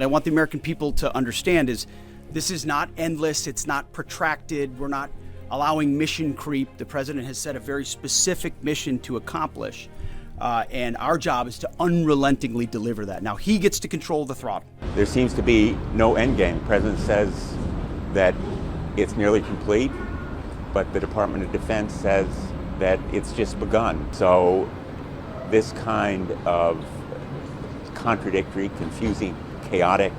I want the American people to understand is this is not endless. It's not protracted. We're not allowing mission creep. The president has set a very specific mission to accomplish. And our job is to unrelentingly deliver that. Now, he gets to control the throttle. There seems to be no end game. The president says that it's nearly complete, but the Department of Defense says that it's just begun. So this kind of contradictory, confusing, chaotic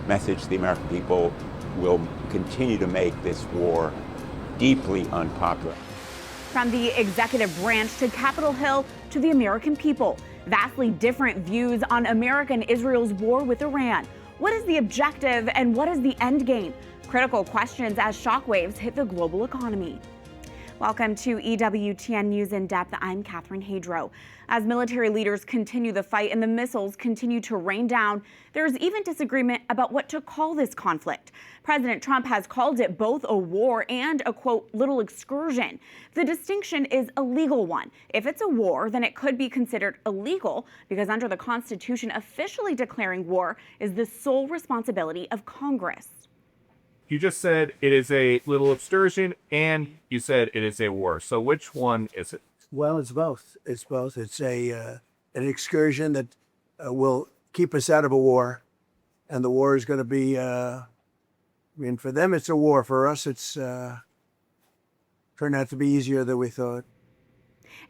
message to the American people will continue to make this war deeply unpopular. From the executive branch to Capitol Hill to the American people, vastly different views on America and Israel's war with Iran. What is the objective and what is the end game? Critical questions as shockwaves hit the global economy. Welcome to EWTN News in Depth. I'm Catherine Hadro. As military leaders continue the fight and the missiles continue to rain down, there's even disagreement about what to call this conflict. President Trump has called it both a war and a, quote, little excursion. The distinction is a legal one. If it's a war, then it could be considered illegal because under the Constitution, officially declaring war is the sole responsibility of Congress. You just said it is a little excursion, and you said it is a war. So which one is it? Well, it's both. It's both. It's an excursion that will keep us out of a war, and the war is going to be. I mean, for them, it's a war. For us, it's turned out to be easier than we thought.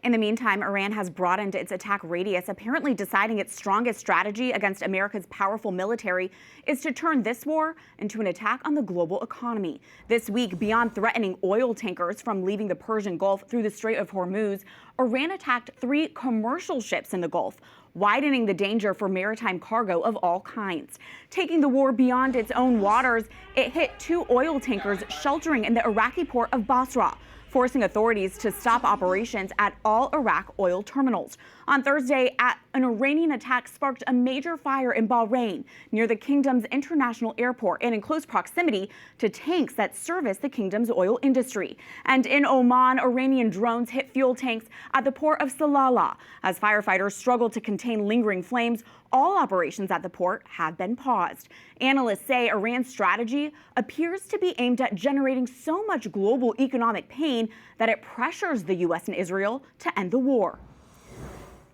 In the meantime, Iran has broadened its attack radius, apparently deciding its strongest strategy against America's powerful military is to turn this war into an attack on the global economy. This week, beyond threatening oil tankers from leaving the Persian Gulf through the Strait of Hormuz, Iran attacked 3 commercial ships in the Gulf, widening the danger for maritime cargo of all kinds. Taking the war beyond its own waters, it hit 2 oil tankers sheltering in the Iraqi port of Basra, forcing authorities to stop operations at all Iraq oil terminals. On Thursday, an Iranian attack sparked a major fire in Bahrain near the kingdom's international airport and in close proximity to tanks that service the kingdom's oil industry. And in Oman, Iranian drones hit fuel tanks at the port of Salalah. As firefighters struggle to contain lingering flames, all operations at the port have been paused. Analysts say Iran's strategy appears to be aimed at generating so much global economic pain that it pressures the U.S. and Israel to end the war.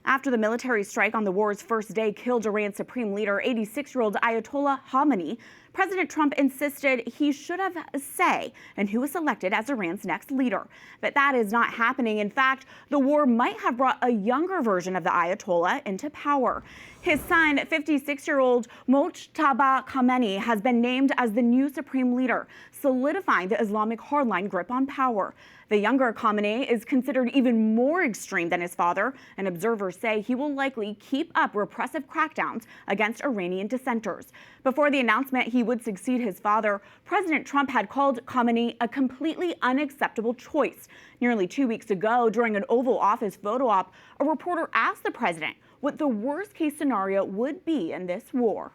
After the military strike on the war's first day killed Iran's supreme leader, 86-year-old Ayatollah Khamenei, President Trump insisted he should have a say in who was selected as Iran's next leader. But that is not happening. In fact, the war might have brought a younger version of the Ayatollah into power. His son, 56-year-old Mojtaba Khamenei, has been named as the new supreme leader, solidifying the Islamic hardline grip on power. The younger Khamenei is considered even more extreme than his father, and observers say he will likely keep up repressive crackdowns against Iranian dissenters. Before the announcement he would succeed his father, President Trump had called Khamenei a completely unacceptable choice. Nearly 2 weeks ago, during an Oval Office photo op, a reporter asked the president what the worst-case scenario would be in this war.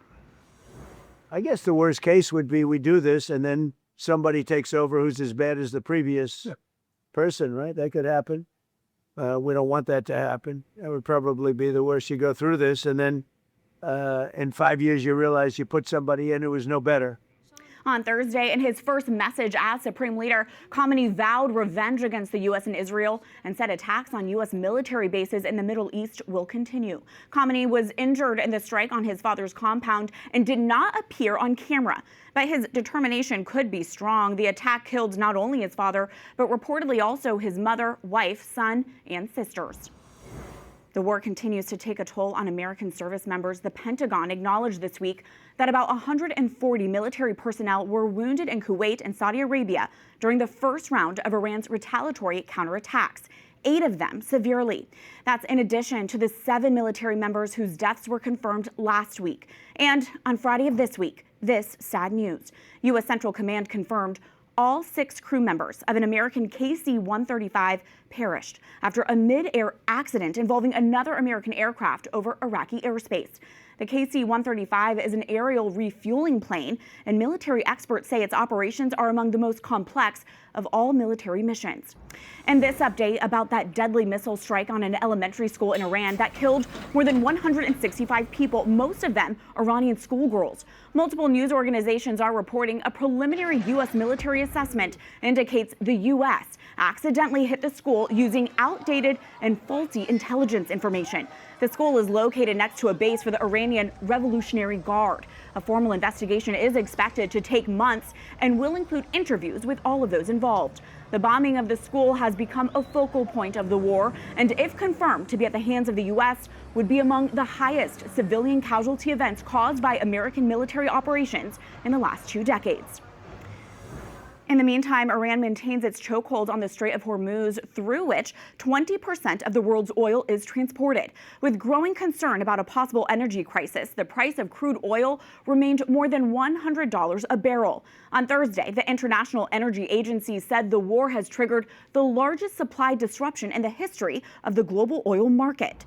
I guess the worst case would be we do this and then somebody takes over who's as bad as the previous person, right? That could happen. We don't want that to happen. That would probably be the worst. You go through this and then in 5 years you realize you put somebody in who was no better. On Thursday, in his first message as Supreme Leader, Khamenei vowed revenge against the U.S. and Israel and said attacks on U.S. military bases in the Middle East will continue. Khamenei was injured in the strike on his father's compound and did not appear on camera. But his determination could be strong. The attack killed not only his father, but reportedly also his mother, wife, son, and sisters. The war continues to take a toll on American service members. The Pentagon acknowledged this week that about 140 military personnel were wounded in Kuwait and Saudi Arabia during the first round of Iran's retaliatory counterattacks, 8 of them severely. That's in addition to the 7 military members whose deaths were confirmed last week. And on Friday of this week, this sad news. U.S. Central Command confirmed all 6 crew members of an American KC-135 perished after a mid-air accident involving another American aircraft over Iraqi airspace. The KC-135 is an aerial refueling plane, and military experts say its operations are among the most complex of all military missions. And this update about that deadly missile strike on an elementary school in Iran that killed more than 165 people, most of them Iranian schoolgirls. Multiple news organizations are reporting a preliminary U.S. military assessment indicates the U.S. accidentally hit the school using outdated and faulty intelligence information. The school is located next to a base for the Iranian Revolutionary Guard. A formal investigation is expected to take months and will include interviews with all of those involved. The bombing of the school has become a focal point of the war, and if confirmed to be at the hands of the U.S., would be among the highest civilian casualty events caused by American military operations in the last 2 decades. In the meantime, Iran maintains its chokehold on the Strait of Hormuz, through which 20% of the world's oil is transported. With growing concern about a possible energy crisis, the price of crude oil remained more than $100 a barrel. On Thursday, the International Energy Agency said the war has triggered the largest supply disruption in the history of the global oil market.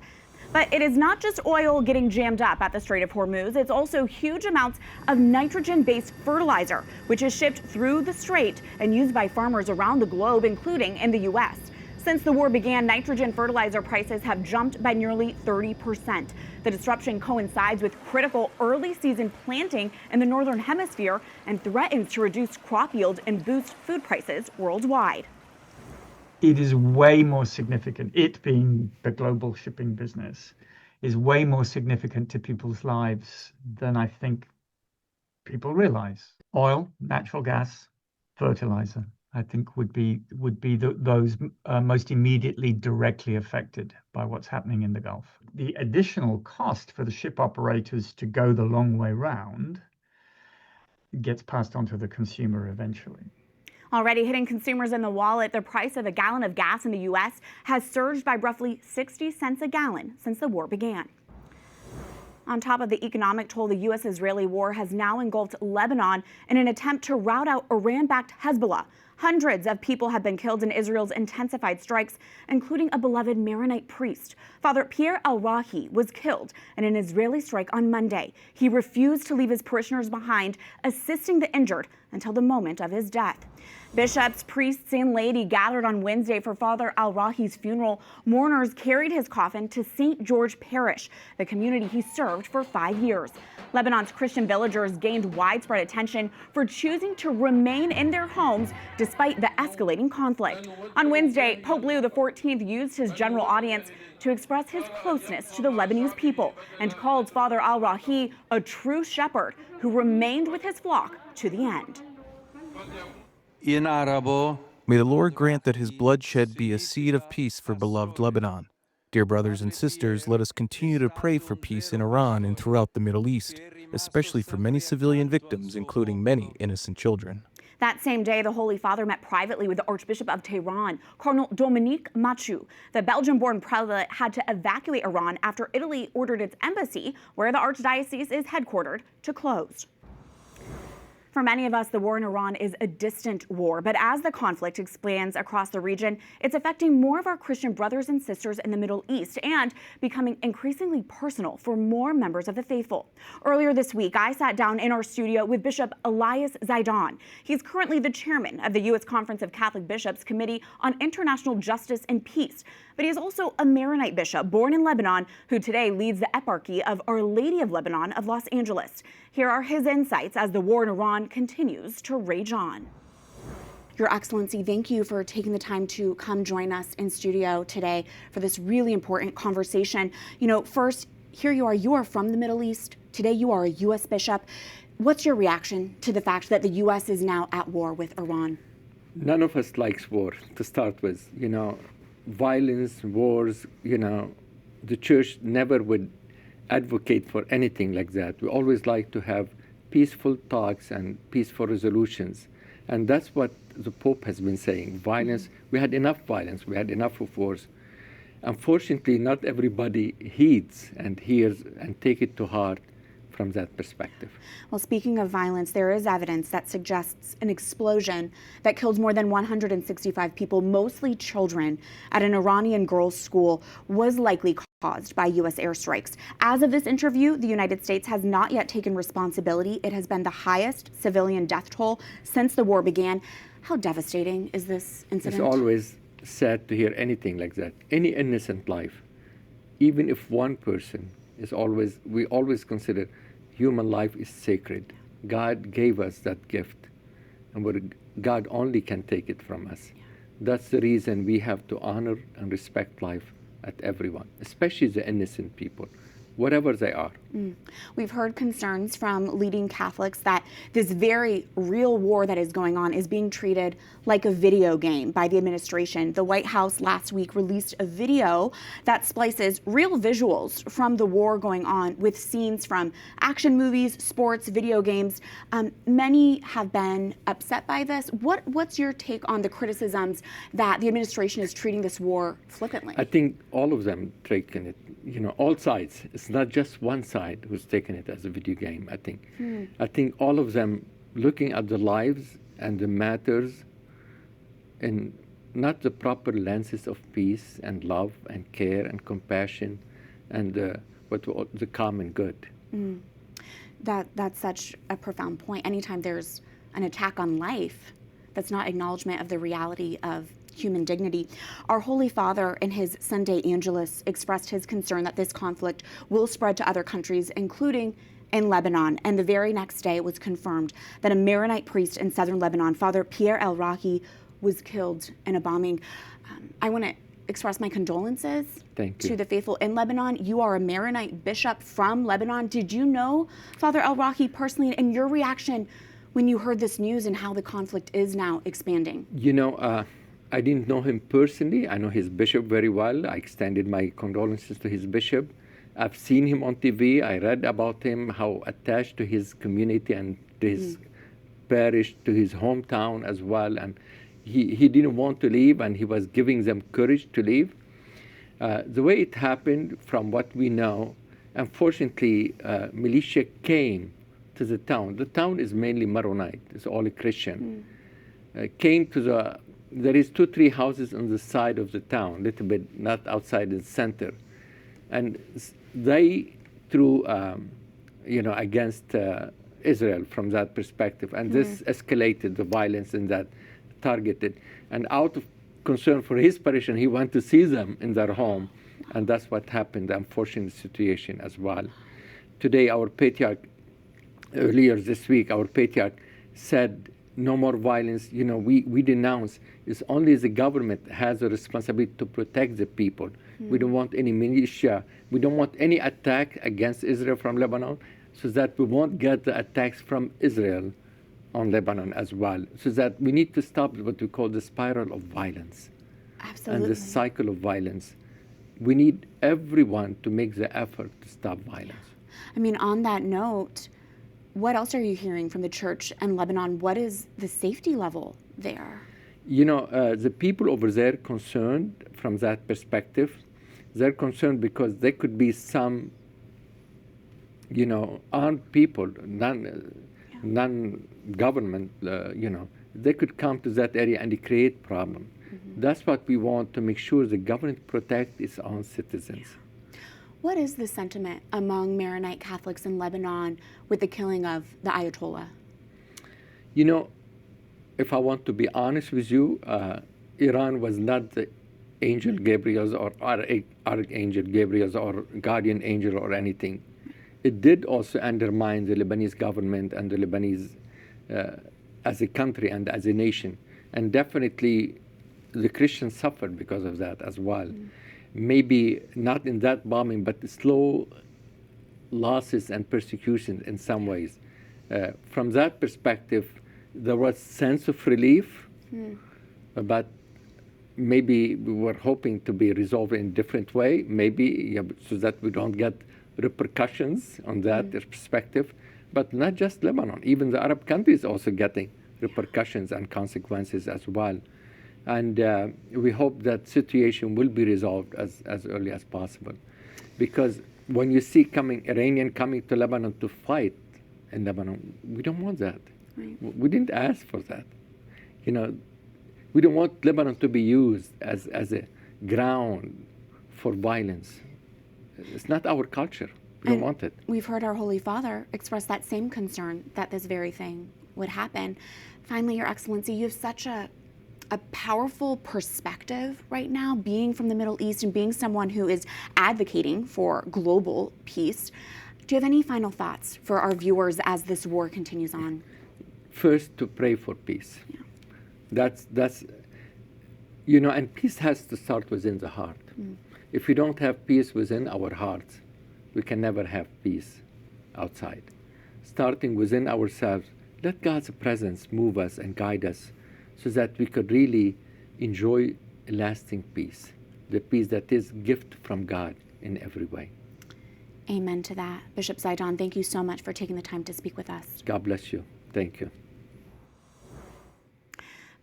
But it is not just oil getting jammed up at the Strait of Hormuz. It's also huge amounts of nitrogen-based fertilizer, which is shipped through the strait and used by farmers around the globe, including in the U.S. Since the war began, nitrogen fertilizer prices have jumped by nearly 30%. The disruption coincides with critical early season planting in the Northern Hemisphere and threatens to reduce crop yield and boost food prices worldwide. It is way more significant. It being the global shipping business is way more significant to people's lives than I think people realize. Oil, natural gas, fertilizer, I think would be those most immediately directly affected by what's happening in the Gulf. The additional cost for the ship operators to go the long way round gets passed on to the consumer eventually. Already hitting consumers in the wallet, the price of a gallon of gas in the U.S. has surged by roughly 60 cents a gallon since the war began. On top of the economic toll, the U.S.-Israeli war has now engulfed Lebanon in an attempt to rout out Iran-backed Hezbollah. Hundreds of people have been killed in Israel's intensified strikes, including a beloved Maronite priest. Father Pierre al Rahi was killed in an Israeli strike on Monday. He refused to leave his parishioners behind, assisting the injured until the moment of his death. Bishops, priests, and laity gathered on Wednesday for Father al Rahi's funeral. Mourners carried his coffin to St. George Parish, the community he served for 5 years. Lebanon's Christian villagers gained widespread attention for choosing to remain in their homes despite the escalating conflict. On Wednesday, Pope Leo XIV used his general audience to express his closeness to the Lebanese people and called Father al Rahi a true shepherd who remained with his flock to the end. May the Lord grant that his bloodshed be a seed of peace for beloved Lebanon. Dear brothers and sisters, let us continue to pray for peace in Iran and throughout the Middle East, especially for many civilian victims, including many innocent children. That same day, the Holy Father met privately with the Archbishop of Tehran, Cardinal Dominique McHugh. The Belgian-born prelate had to evacuate Iran after Italy ordered its embassy, where the archdiocese is headquartered, to close. For many of us, the war in Iran is a distant war, but as the conflict expands across the region, it's affecting more of our Christian brothers and sisters in the Middle East and becoming increasingly personal for more members of the faithful. Earlier this week, I sat down in our studio with Bishop Elias Zaidan. He's currently the chairman of the U.S. Conference of Catholic Bishops Committee on International Justice and Peace, but he's also a Maronite bishop born in Lebanon who today leads the eparchy of Our Lady of Lebanon of Los Angeles. Here are his insights as the war in Iran continues to rage on. Your Excellency, thank you for taking the time to come join us in studio today for this really important conversation. You know, first, here you are from the Middle East. Today you are a U.S. bishop. What's your reaction to the fact that the U.S. is now at war with Iran? None of us likes war to start with. You know, violence, wars, you know, the church never would advocate for anything like that. We always like to have peaceful talks and peaceful resolutions. And that's what the Pope has been saying. Violence, we had enough violence, we had enough of wars. Unfortunately, not everybody heeds and hears and take it to heart from that perspective. Well, speaking of violence, there is evidence that suggests an explosion that killed more than 165 people, mostly children, at an Iranian girls' school was likely caused by U.S. airstrikes. As of this interview, the United States has not yet taken responsibility. It has been the highest civilian death toll since the war began. How devastating is this incident? It's always sad to hear anything like that. Any innocent life, even if one person is we always consider human life is sacred. God gave us that gift, and God only can take it from us. Yeah. That's the reason we have to honor and respect life at everyone, especially the innocent people, whatever they are. We've heard concerns from leading Catholics that this very real war that is going on is being treated like a video game by the administration. The White House last week released a video that splices real visuals from the war going on with scenes from action movies, sports, video games. Many have been upset by this. What's your take on the criticisms that the administration is treating this war flippantly? I think all of them taking it, all sides. It's not just one side who's taking it as a video game, I think. I think all of them looking at the lives and the matters in not the proper lenses of peace and love and care and compassion and the common good. That's such a profound point. Anytime there's an attack on life, that's not acknowledgement of the reality of human dignity. Our Holy Father, in his Sunday Angelus, expressed his concern that this conflict will spread to other countries, including in Lebanon. And the very next day, it was confirmed that a Maronite priest in southern Lebanon, Father Pierre al Rahi, was killed in a bombing. I want to express my condolences to the faithful in Lebanon. You are a Maronite bishop from Lebanon. Did you know Father al Rahi personally, and your reaction when you heard this news and how the conflict is now expanding? I didn't know him personally. I know his bishop very well. I extended my condolences to his bishop. I've seen him on TV. I read about him, how attached to his community and to his parish, to his hometown as well. And he didn't want to leave, and he was giving them courage to leave. The way it happened, from what we know, unfortunately, militia came to the town. The town is mainly Maronite. It's all Christian. Came to there is 2-3 houses on the side of the town, a little bit not outside the center. And they threw, against Israel from that perspective. And this escalated the violence and that targeted. And out of concern for his parish, he went to see them in their home. And that's what happened, the unfortunate situation as well. Today, our patriarch, earlier this week, our patriarch said, no more violence. We denounce. It's only the government has a responsibility to protect the people. We don't want any militia. We don't want any attack against Israel from Lebanon, so that we won't get the attacks from Israel on Lebanon as well. So that we need to stop what we call the spiral of violence. Absolutely. And the cycle of violence. We need everyone to make the effort to stop violence. On that note, what else are you hearing from the church in Lebanon? What is the safety level there? The people over there concerned from that perspective. They're concerned because there could be some, armed people, non-government, they could come to that area and create problem. That's what we want, to make sure the government protect its own citizens. What is the sentiment among Maronite Catholics in Lebanon with the killing of the Ayatollah? If I want to be honest with you, Iran was not the angel Gabriel's or archangel Gabriel's or guardian angel or anything. It did also undermine the Lebanese government and the Lebanese as a country and as a nation. And definitely the Christians suffered because of that as well. Maybe not in that bombing, but slow losses and persecution in some ways. From that perspective, there was sense of relief, but maybe we were hoping to be resolved in a different way, maybe so that we don't get repercussions on that perspective. But not just Lebanon, even the Arab countries also getting repercussions and consequences as well. And we hope that situation will be resolved as early as possible. Because when you see Iranian coming to Lebanon to fight in Lebanon, we don't want that. Right. We didn't ask for that. We don't want Lebanon to be used as a ground for violence. It's not our culture. We don't want it. We've heard our Holy Father express that same concern that this very thing would happen. Finally, Your Excellency, you have such a powerful perspective right now, being from the Middle East and being someone who is advocating for global peace. Do you have any final thoughts for our viewers as this war continues on? First, to pray for peace. Yeah. That's and peace has to start within the heart. If we don't have peace within our hearts, we can never have peace outside. Starting within ourselves, let God's presence move us and guide us so that we could really enjoy lasting peace, the peace that is gift from God in every way. Amen to that. Bishop Zaidan, thank you so much for taking the time to speak with us. God bless you. Thank you.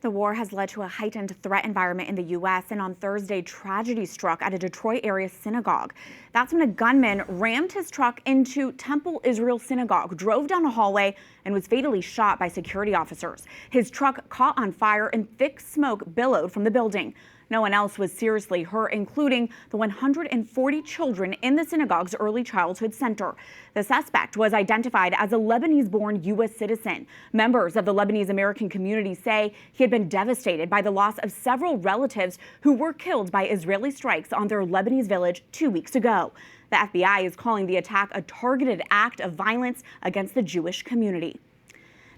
The war has led to a heightened threat environment in the U.S., and on Thursday, tragedy struck at a Detroit area synagogue. That's when a gunman rammed his truck into Temple Israel Synagogue, drove down a hallway, and was fatally shot by security officers. His truck caught on fire and thick smoke billowed from the building. No one else was seriously hurt, including the 140 children in the synagogue's early childhood center. The suspect was identified as a Lebanese-born U.S. citizen. Members of the Lebanese American community say he had been devastated by the loss of several relatives who were killed by Israeli strikes on their Lebanese village 2 weeks ago. The FBI is calling the attack a targeted act of violence against the Jewish community.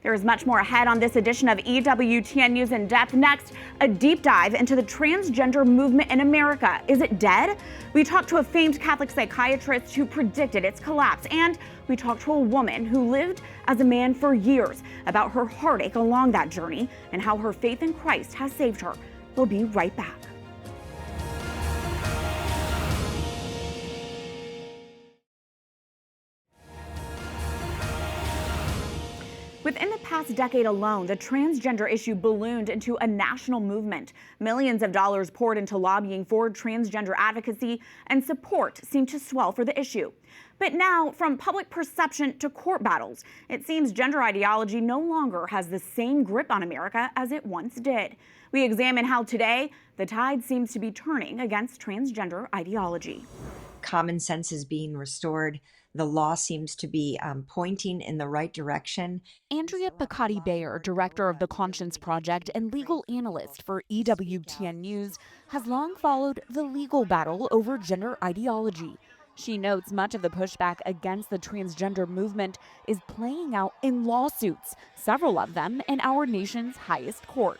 There is much more ahead on this edition of EWTN News in Depth. Next, a deep dive into the transgender movement in America. Is it dead? We talked to a famed Catholic psychiatrist who predicted its collapse. And we talked to a woman who lived as a man for years about her heartache along that journey and how her faith in Christ has saved her. We'll be right back. Within the past decade alone, the transgender issue ballooned into a national movement. Millions of dollars poured into lobbying for transgender advocacy, and support seemed to swell for the issue. But now, from public perception to court battles, it seems gender ideology no longer has the same grip on America as it once did. We examine how today the tide seems to be turning against transgender ideology. Common sense is being restored. The law seems to be pointing in the right direction. Andrea Picotti-Bayer, director of the Conscience Project and legal analyst for EWTN News, has long followed the legal battle over gender ideology. She notes much of the pushback against the transgender movement is playing out in lawsuits, several of them in our nation's highest court.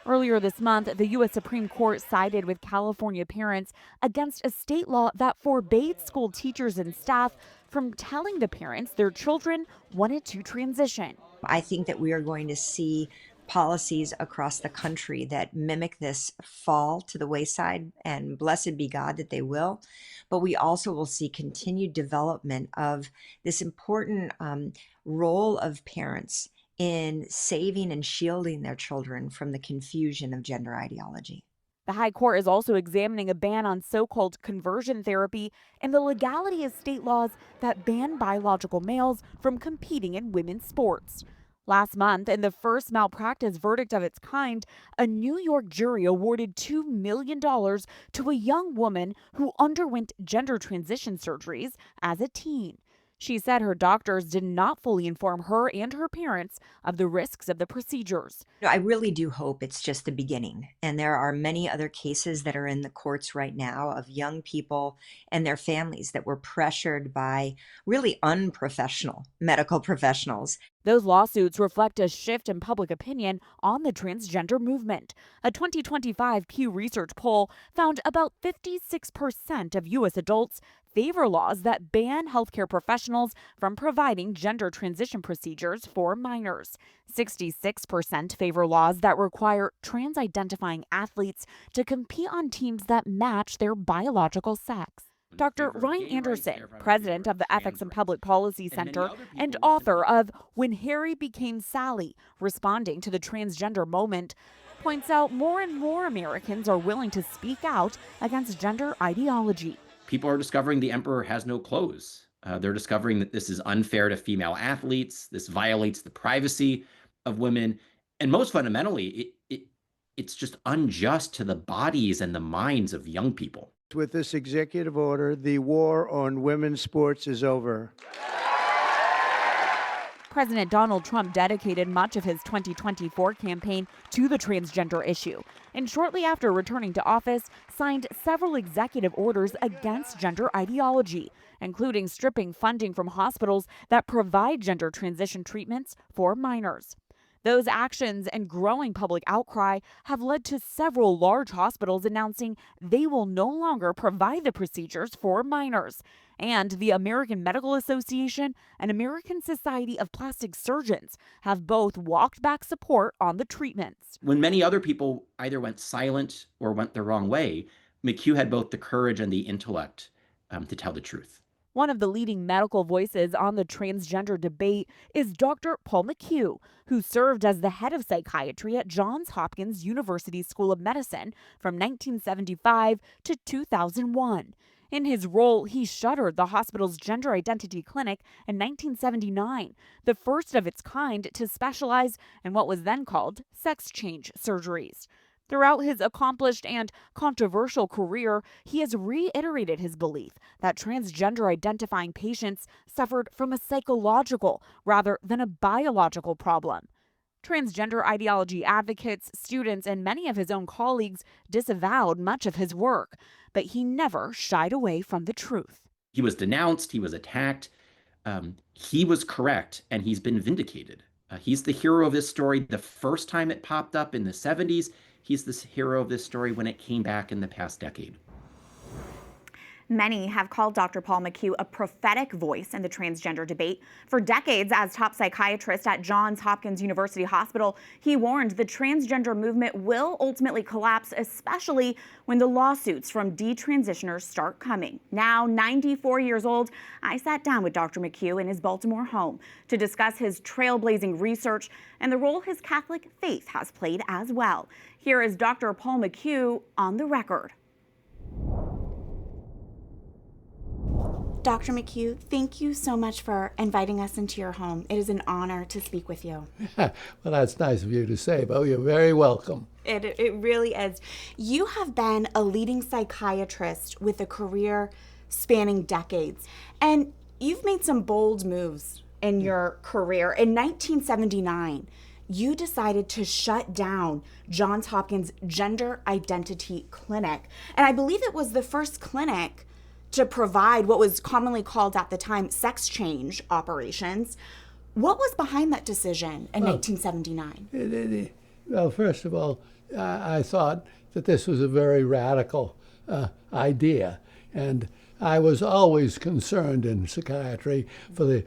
Earlier this month, the U.S. Supreme Court sided with California parents against a state law that forbade school teachers and staff from telling the parents their children wanted to transition. I think that we are going to see policies across the country that mimic this fall to the wayside, and blessed be God that they will. But we also will see continued development of this important role of parents in saving and shielding their children from the confusion of gender ideology. The High Court is also examining a ban on so-called conversion therapy and the legality of state laws that ban biological males from competing in women's sports. Last month, in the first malpractice verdict of its kind, a New York jury awarded $2 million to a young woman who underwent gender transition surgeries as a teen. She said her doctors did not fully inform her and her parents of the risks of the procedures. I really do hope it's just the beginning. And there are many other cases that are in the courts right now of young people and their families that were pressured by really unprofessional medical professionals. Those lawsuits reflect a shift in public opinion on the transgender movement. A 2025 Pew Research poll found about 56% of U.S. adults favor laws that ban healthcare professionals from providing gender transition procedures for minors. 66% favor laws that require trans-identifying athletes to compete on teams that match their biological sex. Dr. Ryan Anderson, president of the Ethics and Public Policy Center and author of When Harry Became Sally, responding to the transgender moment, points out more and more Americans are willing to speak out against gender ideology. People are discovering the emperor has no clothes. They're discovering that this is unfair to female athletes. This violates the privacy of women. And most fundamentally, it's just unjust to the bodies and the minds of young people. With this executive order, the war on women's sports is over. President Donald Trump dedicated much of his 2024 campaign to the transgender issue, and shortly after returning to office, signed several executive orders against gender ideology, including stripping funding from hospitals that provide gender transition treatments for minors. Those actions and growing public outcry have led to several large hospitals announcing they will no longer provide the procedures for minors. And the American Medical Association and American Society of Plastic Surgeons have both walked back support on the treatments. When many other people either went silent or went the wrong way, McHugh had both the courage and the intellect to tell the truth. One of the leading medical voices on the transgender debate is Dr. Paul McHugh, who served as the head of psychiatry at Johns Hopkins University School of Medicine from 1975 to 2001. In his role, he shuttered the hospital's gender identity clinic in 1979, the first of its kind to specialize in what was then called sex change surgeries. Throughout his accomplished and controversial career, he has reiterated his belief that transgender identifying patients suffered from a psychological rather than a biological problem. Transgender ideology advocates, students, and many of his own colleagues disavowed much of his work, but he never shied away from the truth. He was denounced, he was attacked, he was correct, and he's been vindicated. He's the hero of this story the first time it popped up in the 70s. He's the hero of this story when it came back in the past decade. Many have called Dr. Paul McHugh a prophetic voice in the transgender debate. For decades, as top psychiatrist at Johns Hopkins University Hospital, he warned the transgender movement will ultimately collapse, especially when the lawsuits from detransitioners start coming. Now 94 years old, I sat down with Dr. McHugh in his Baltimore home to discuss his trailblazing research and the role his Catholic faith has played as well. Here is Dr. Paul McHugh on the record. Dr. McHugh, thank you so much for inviting us into your home. It is an honor to speak with you. Well, that's nice of you to say, Bo. You're very welcome. It really is. You have been a leading psychiatrist with a career spanning decades, and you've made some bold moves in your career. In 1979, you decided to shut down Johns Hopkins Gender Identity Clinic, and I believe it was the first clinic to provide what was commonly called at the time sex change operations. What was behind that decision in 1979? Well, first of all, I thought that this was a very radical idea, and I was always concerned in psychiatry for the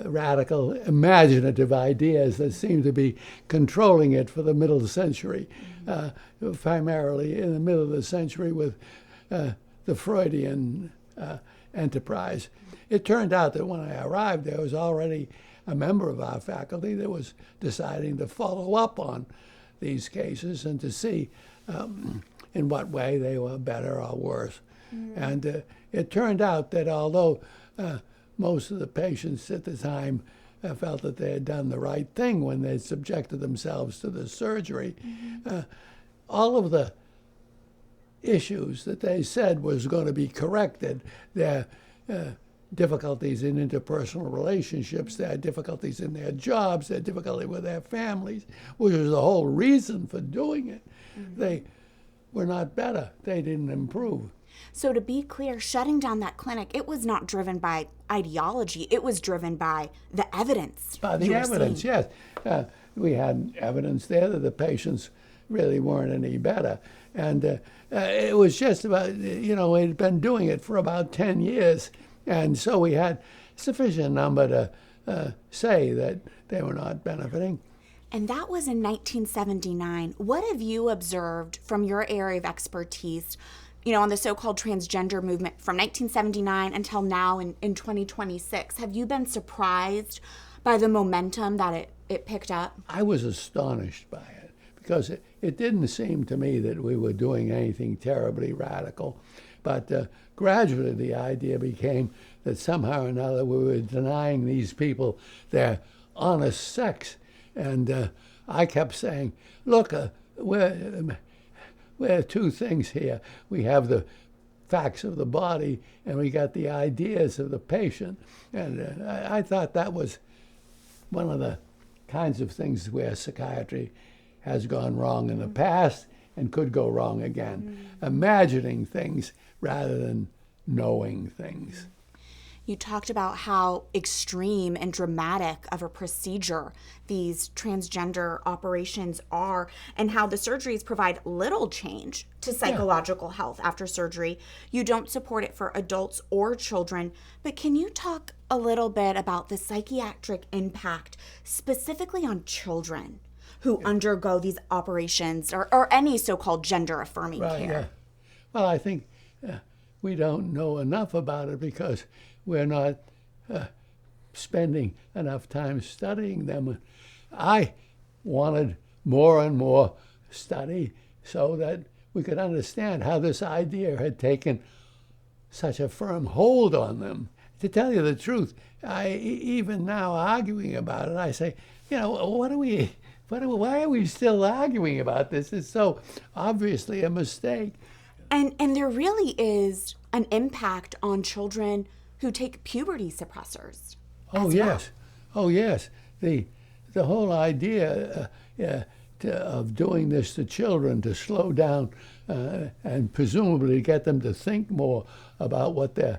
radical imaginative ideas that seemed to be controlling it for the middle of the century, primarily in the middle of the century with the Freudian enterprise. It turned out that when I arrived, there was already a member of our faculty that was deciding to follow up on these cases and to see in what way they were better or worse. And it turned out that although most of the patients at the time felt that they had done the right thing when they subjected themselves to the surgery, all of the issues that they said was going to be corrected, their difficulties in interpersonal relationships, their difficulties in their jobs, their difficulty with their families, which was the whole reason for doing it, they were not better. They didn't improve. So to be clear, shutting down that clinic, it was not driven by ideology. It was driven by the evidence. By the evidence, yes. We had evidence there that the patients really weren't any better. And it was just about, we'd been doing it for about 10 years. And so we had sufficient number to say that they were not benefiting. And that was in 1979. What have you observed from your area of expertise, on the so-called transgender movement from 1979 until now in 2026? Have you been surprised by the momentum that it picked up? I was astonished by it because it didn't seem to me that we were doing anything terribly radical. But gradually the idea became that somehow or another we were denying these people their honest sex. And I kept saying, look, we're two things here. We have the facts of the body, and we got the ideas of the patient. And I thought that was one of the kinds of things where psychiatry has gone wrong in the past and could go wrong again. Imagining things rather than knowing things. You talked about how extreme and dramatic of a procedure these transgender operations are, and how the surgeries provide little change to psychological health after surgery. You don't support it for adults or children, but can you talk a little bit about the psychiatric impact specifically on children who undergo these operations or any so-called gender-affirming care? Yeah. Well, I think we don't know enough about it because we're not spending enough time studying them. I wanted more and more study so that we could understand how this idea had taken such a firm hold on them. To tell you the truth, even now arguing about it, I say, why are we still arguing about this? It's so obviously a mistake. And there really is an impact on children who take puberty suppressors. Oh yes, oh yes. The whole idea of doing this to children to slow down and presumably get them to think more about what they're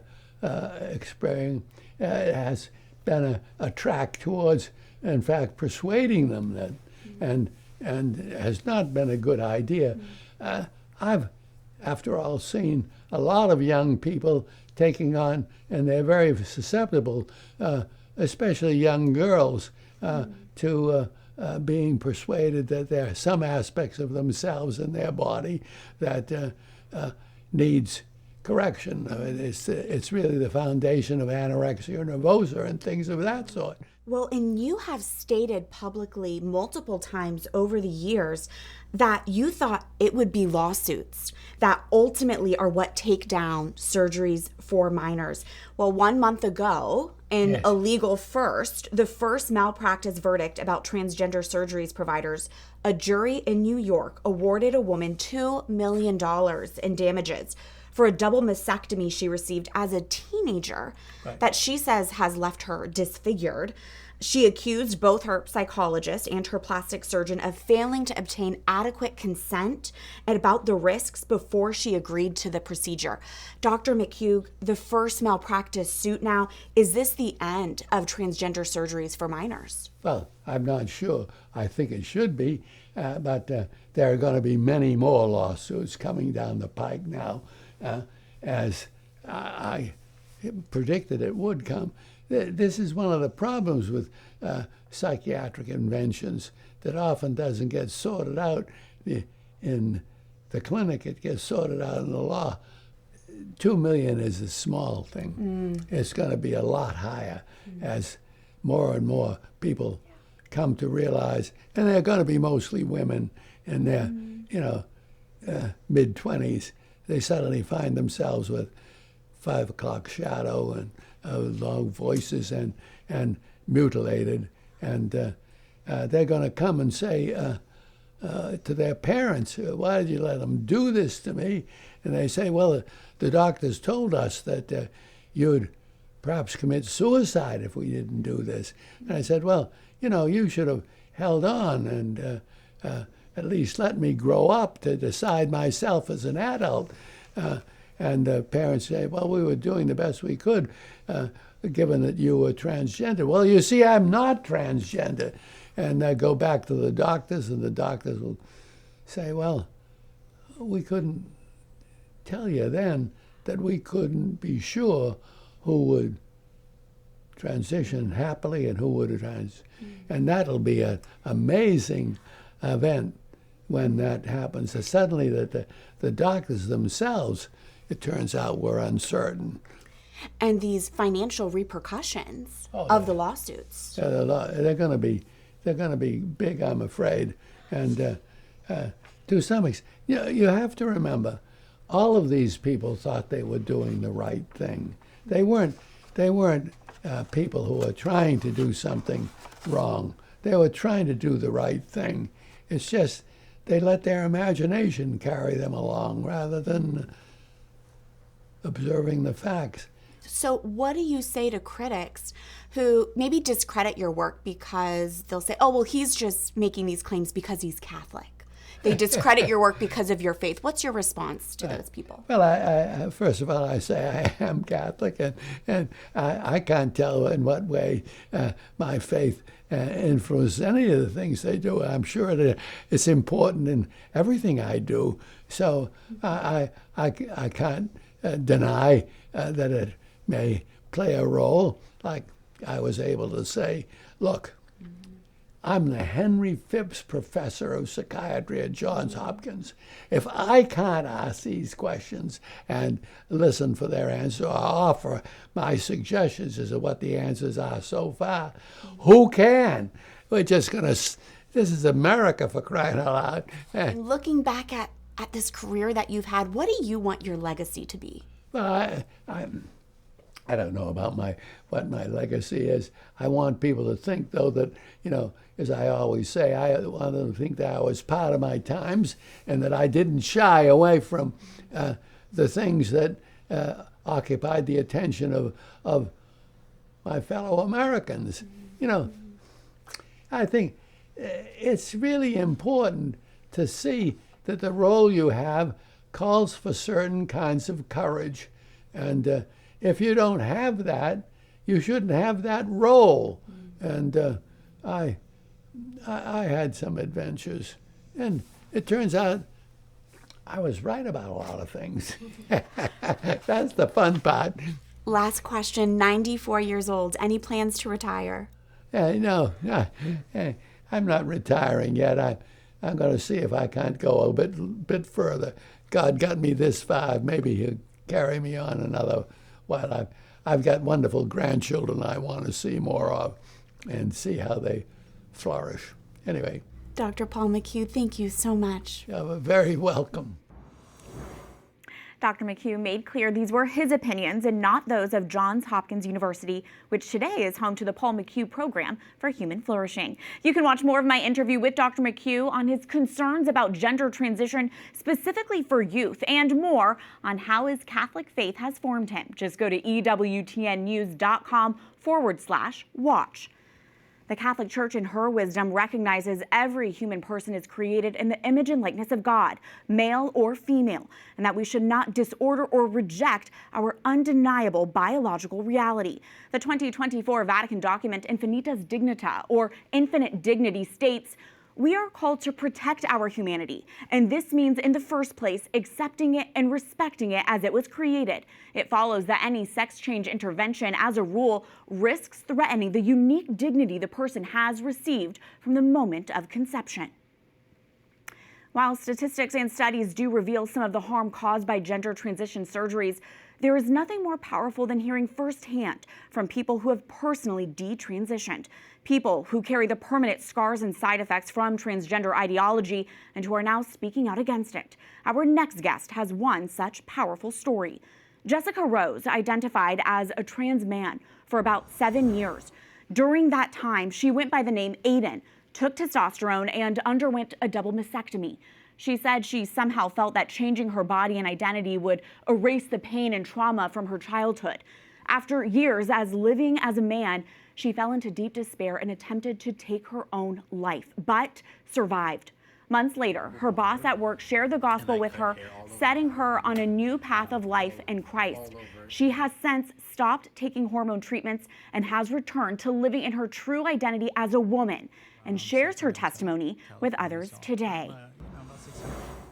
experiencing has been a track towards, in fact, persuading them that, and has not been a good idea. I've, after all, seen a lot of young people taking on, and they're very susceptible, especially young girls, to being persuaded that there are some aspects of themselves in their body that needs correction. It's really the foundation of anorexia nervosa and things of that sort. Well, and you have stated publicly multiple times over the years that you thought it would be lawsuits that ultimately are what take down surgeries for minors. Well, 1 month ago, in a legal first, the first malpractice verdict about transgender surgeries providers, a jury in New York awarded a woman $2 million in damages for a double mastectomy she received as a teenager that she says has left her disfigured. She accused both her psychologist and her plastic surgeon of failing to obtain adequate consent and about the risks before she agreed to the procedure. Dr. McHugh, the first malpractice suit now, is this the end of transgender surgeries for minors? Well, I'm not sure. I think it should be, but there are going to be many more lawsuits coming down the pike now, as I predicted it would come. This is one of the problems with psychiatric inventions that often doesn't get sorted out in the clinic. It gets sorted out in the law. 2 million is a small thing. It's going to be a lot higher as more and more people come to realize, and they're going to be mostly women in their, mid-20s. They suddenly find themselves with 5 o'clock shadow and long voices and mutilated, and they're going to come and say to their parents, "Why did you let them do this to me?" And they say, "Well, the doctors told us that you'd perhaps commit suicide if we didn't do this." And I said, "Well, you should have held on and at least let me grow up to decide myself as an adult." And the parents say, "Well, we were doing the best we could, given that you were transgender." "Well, you see, I'm not transgender." And they go back to the doctors, and the doctors will say, "Well, we couldn't tell you then that we couldn't be sure who would transition happily and who would And that'll be an amazing event when that happens. So suddenly that the doctors themselves, it turns out, were uncertain. And these financial repercussions of the lawsuits. They're going to be big, I'm afraid. And to some extent, you have to remember, all of these people thought they were doing the right thing. They weren't people who were trying to do something wrong. They were trying to do the right thing. It's just they let their imagination carry them along rather than observing the facts. So what do you say to critics who maybe discredit your work because they'll say, oh, well, he's just making these claims because he's Catholic? They discredit your work because of your faith. What's your response to those people? Well, I first of all, I say I am Catholic, and I can't tell in what way my faith influences any of the things they do. I'm sure that it's important in everything I do. So I can't deny that it may play a role. Like I was able to say, look, I'm the Henry Phipps Professor of Psychiatry at Johns Hopkins. If I can't ask these questions and listen for their answer or offer my suggestions as to what the answers are so far, who can? We're just going to, this is America, for crying out loud. And looking back at this career that you've had, what do you want your legacy to be? Well, I don't know about what my legacy is. I want people to think, though, that, as I always say, I want them to think that I was part of my times and that I didn't shy away from the things that occupied the attention of my fellow Americans. I think it's really important to see that the role you have calls for certain kinds of courage. And if you don't have that, you shouldn't have that role. And I had some adventures, and it turns out I was right about a lot of things. That's the fun part. Last question, 94 years old. Any plans to retire? No, I'm not retiring yet. I'm going to see if I can't go a bit further. God got me this far. Maybe he'll carry me on another while. I've got wonderful grandchildren I want to see more of and see how they flourish. Anyway. Dr. Paul McHugh, thank you so much. You're very welcome. Dr. McHugh made clear these were his opinions and not those of Johns Hopkins University, which today is home to the Paul McHugh Program for Human Flourishing. You can watch more of my interview with Dr. McHugh on his concerns about gender transition, specifically for youth, and more on how his Catholic faith has formed him. Just go to EWTNnews.com/watch. The Catholic Church, in her wisdom, recognizes every human person is created in the image and likeness of God, male or female, and that we should not disorder or reject our undeniable biological reality. The 2024 Vatican document Infinitas Dignita, or Infinite Dignity, states, we are called to protect our humanity, and this means, in the first place, accepting it and respecting it as it was created. It follows that any sex change intervention, as a rule, risks threatening the unique dignity the person has received from the moment of conception. While statistics and studies do reveal some of the harm caused by gender transition surgeries, there is nothing more powerful than hearing firsthand from people who have personally detransitioned, people who carry the permanent scars and side effects from transgender ideology and who are now speaking out against it. Our next guest has one such powerful story. Jessica Rose identified as a trans man for about 7 years. During that time, she went by the name Aiden, took testosterone, and underwent a double mastectomy. She said she somehow felt that changing her body and identity would erase the pain and trauma from her childhood. After years as living as a man, she fell into deep despair and attempted to take her own life, but survived. Months later, her boss at work shared the gospel with her, setting her on a new path of life in Christ. She has since stopped taking hormone treatments and has returned to living in her true identity as a woman and shares her testimony with others today.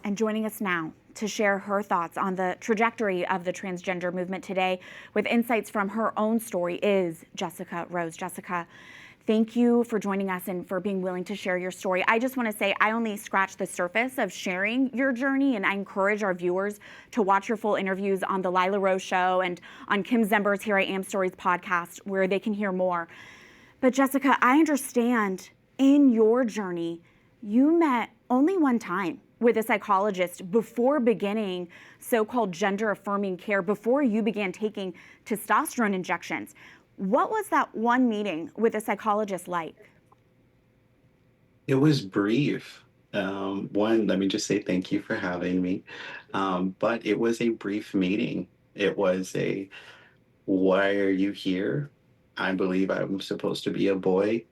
And joining us now to share her thoughts on the trajectory of the transgender movement today with insights from her own story is Jessica Rose. Jessica, thank you for joining us and for being willing to share your story. I just want to say I only scratched the surface of sharing your journey, and I encourage our viewers to watch your full interviews on The Lila Rose Show and on Kim Zember's Here I Am Stories podcast, where they can hear more. But Jessica, I understand in your journey, you met only one time with a psychologist before beginning so-called gender-affirming care, before you began taking testosterone injections. What was that one meeting with a psychologist like? It was brief. One, let me just say thank you for having me. But it was a brief meeting. It was a, why are you here? I believe I'm supposed to be a boy.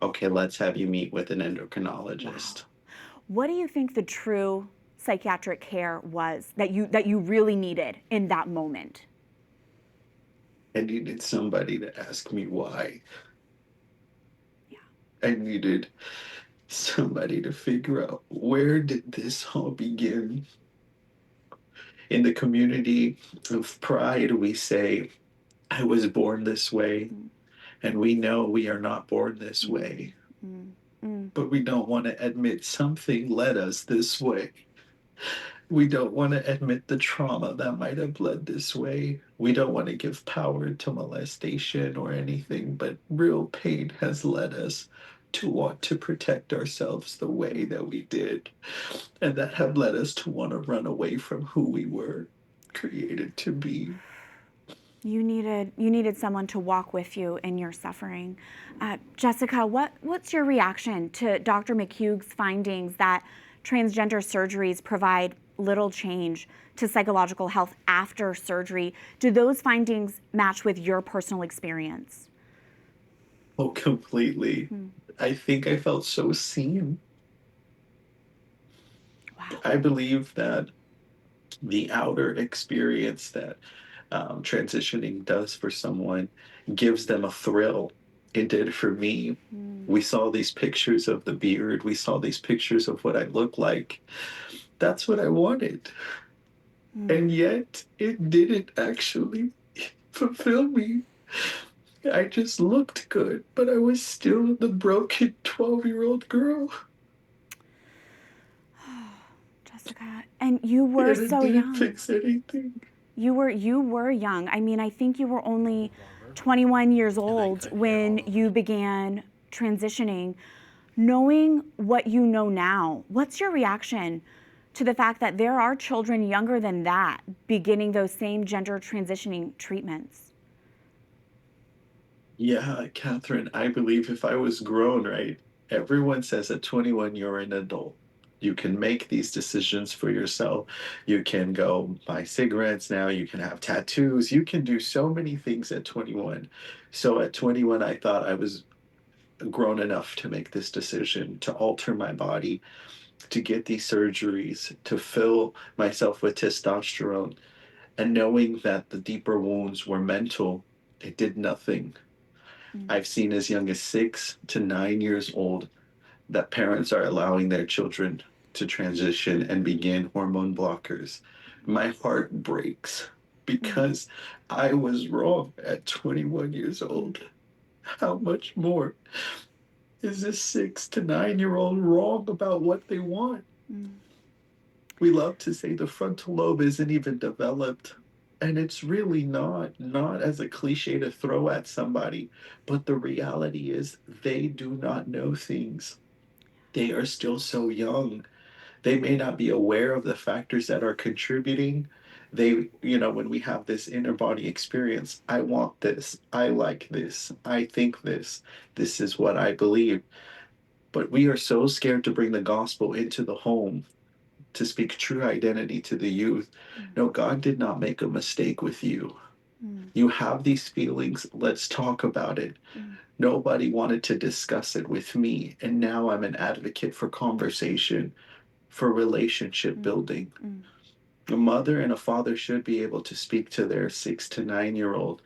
Okay, let's have you meet with an endocrinologist. Wow. What do you think the true psychiatric care was that you really needed in that moment? I needed somebody to ask me why. Yeah. I needed somebody to figure out, where did this all begin? In the community of pride, we say, I was born this way, and we know we are not born this way, but we don't want to admit something led us this way. We don't want to admit the trauma that might have led this way. We don't want to give power to molestation or anything, but real pain has led us to want to protect ourselves the way that we did. And that have led us to want to run away from who we were created to be. You needed someone to walk with you in your suffering. Jessica, what's your reaction to Dr. McHugh's findings that transgender surgeries provide little change to psychological health after surgery? Do those findings match with your personal experience? Oh, completely. I think I felt so seen. Wow. I believe that the outer experience that transitioning does for someone gives them a thrill. It did for me. We saw these pictures of the beard, we saw these pictures of what I look like. That's what I wanted. And yet, it didn't actually fulfill me. I just looked good, but I was still the broken 12-year-old girl. Jessica, and you were And it so didn't young. fix anything. You were young. I mean, I think you were only 21 years old when you began transitioning. Knowing what you know now, what's your reaction to the fact that there are children younger than that beginning those same gender transitioning treatments? Yeah, Catherine, I believe if I was grown, right? Everyone says at 21 you're an adult. You can make these decisions for yourself. You can go buy cigarettes now. You can have tattoos. You can do so many things at 21. So at 21, I thought I was grown enough to make this decision, to alter my body, to get these surgeries, to fill myself with testosterone. And knowing that the deeper wounds were mental, it did nothing. I've seen as young as 6 to 9 years old that parents are allowing their children to transition and begin hormone blockers. My heart breaks because I was wrong at 21 years old. How much more is this 6 to 9-year-old wrong about what they want? We love to say the frontal lobe isn't even developed. And it's really not as a cliche to throw at somebody, but the reality is they do not know things. They are still so young. They may not be aware of the factors that are contributing. When we have this inner body experience, I want this, I like this, I think this is what I believe. But we are so scared to bring the gospel into the home, to speak true identity to the youth. No, God did not make a mistake with you. You have these feelings, let's talk about it. Nobody wanted to discuss it with me, and now I'm an advocate for conversation, for relationship building. A mother and a father should be able to speak to their 6 to 9-year-old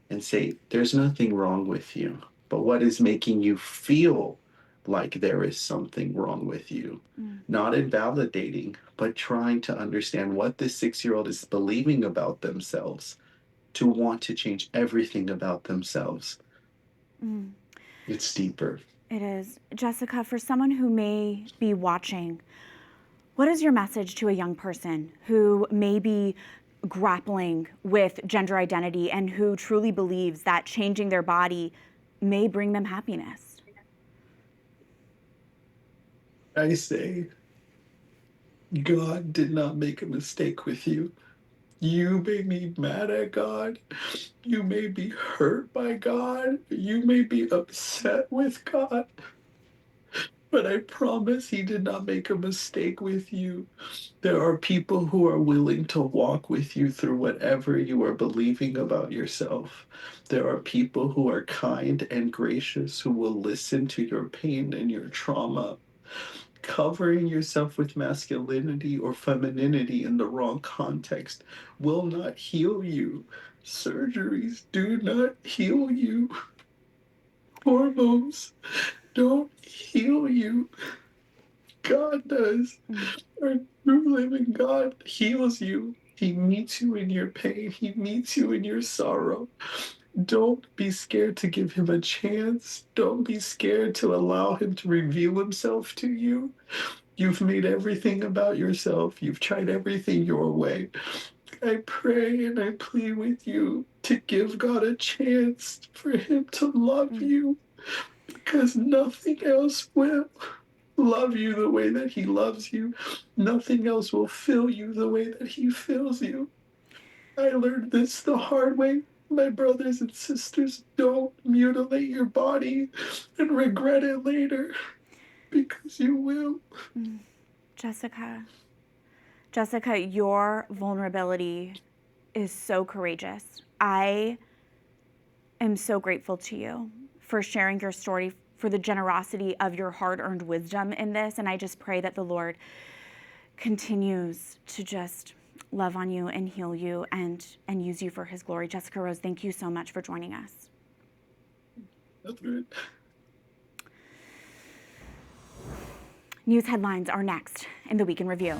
and say, there's nothing wrong with you, but what is making you feel like there is something wrong with you? Not invalidating, but trying to understand what this 6-year-old is believing about themselves, to want to change everything about themselves. It's deeper. It is. Jessica, for someone who may be watching, what is your message to a young person who may be grappling with gender identity and who truly believes that changing their body may bring them happiness? I say, God did not make a mistake with you. You may be mad at God. You may be hurt by God. You may be upset with God. But I promise he did not make a mistake with you. There are people who are willing to walk with you through whatever you are believing about yourself. There are people who are kind and gracious who will listen to your pain and your trauma. Covering yourself with masculinity or femininity in the wrong context will not heal you. Surgeries do not heal you. Hormones don't heal you. God does. Our true living God heals you. He meets you in your pain. He meets you in your sorrow. Don't be scared to give him a chance. Don't be scared to allow him to reveal himself to you. You've made everything about yourself. You've tried everything your way. I pray and I plead with you to give God a chance for him to love you, because nothing else will love you the way that he loves you. Nothing else will fill you the way that he fills you. I learned this the hard way. My brothers and sisters, don't mutilate your body and regret it later, because you will. Jessica, your vulnerability is so courageous. I am so grateful to you for sharing your story, for the generosity of your hard-earned wisdom in this. And I just pray that the Lord continues to just love on you and heal you and use you for his glory. Jessica Rose, thank you so much for joining us. That's good. News headlines are next in the Week in Review.